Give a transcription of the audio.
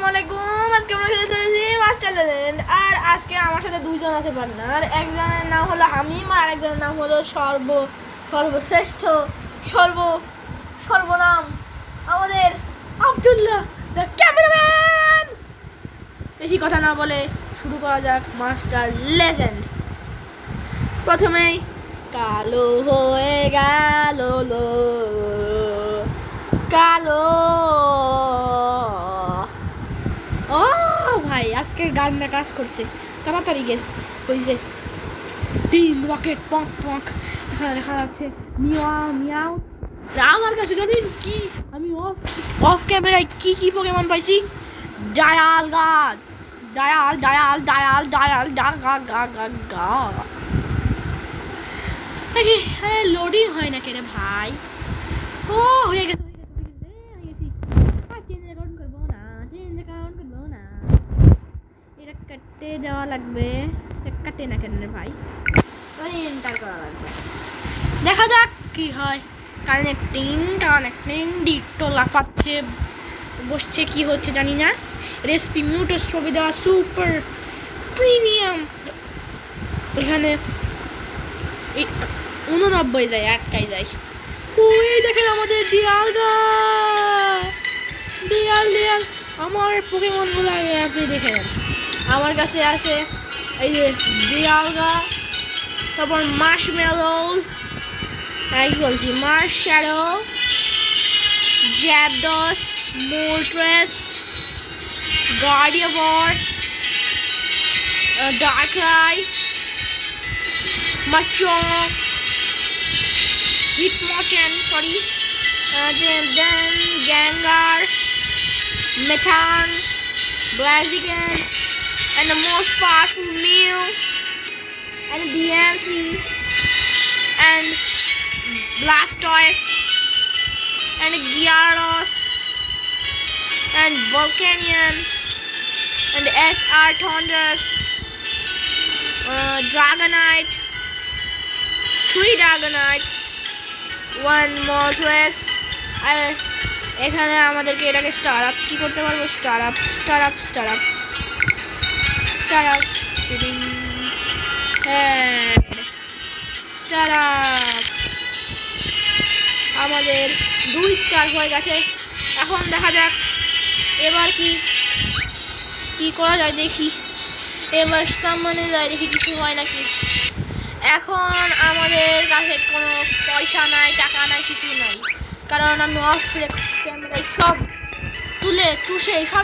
আলাইকুম। আজকে আমরা খেলতে চলেছি মাস্টার লেজেন্ড। আর আজকে আমার সাথে দুইজন আছে পার্টনার। একজনের নাম হলো হামিম আর একজনের নাম হলো সর্বশ্রেষ্ঠ সর্বনাম আমাদের আব্দুল্লাহ দ্য ক্যামেরাম্যান। বেশি কথা না বলে শুরু করা যাক মাস্টার লেজেন্ড। প্রথমেই কালো হয়ে গেল কালো। ও ভাই, আজকের গানটা কাজ করছে, তাড়াতাড়ি হয়েছে। ডিম রকেট পক পক এখানে দেখা যাচ্ছে মিয়াও মিয়াও। আমার কাছে জানেন কি, আমি অফ ক্যামেরায় কি পোকেমন পাইছি। Dial guard, dial dial dial dial ডা গা গা গা গা। আরে লোডিং হয় না কেন ভাই? ও হয়ে গেছে এটা কাটতে দেওয়া লাগবে। কাটে না কেন রে ভাই, এন্টার করা লাগবে। দেখা যাক কি হয়। কানেক্টিং ডিটো লাফাচ্ছে বসছে, কি হচ্ছে জানি না। রেসিপি মিউটের ছবি দেওয়া সুপার প্রিমিয়াম। এখানে 89 যায়, আটকাই যায়। ওই দেখেন আমাদের ডিয়াল আমার পোকেমন গুলো আপনি দেখে নেন। আমার কাছে আছে এই যে ডিয়ালগা, তারপর মার্শমেলো, বলছি মার্শাডো, জ্যাপডস, মোলট্রেস, গার্ডিয়াভর, ডার্করাই, মাচক, Hitmonchan, then Gengar, Metan, Blaziken, and the most powerful Mew, and BMC, and Blastoise, and Gyarados, and Volcanion, and SR Thunders, Dragonite, 3 Dragonites, 1 Moltres। এখানে আমাদেরকে এটাকে স্টার আপ কি করতে পারবো? স্টার আপ আমাদের 2 স্টার হয়ে গেছে। এখন দেখা যাক এবার কি করা যায়, দেখি এবার সামনে যায়, দেখি কিছু হয় নাকি। এখন আমাদের কাছে কোনো পয়সা নাই, টাকা নাই, কিছু নাই, কারণ আমি অফ ক্যামেরায় সব তুলে সব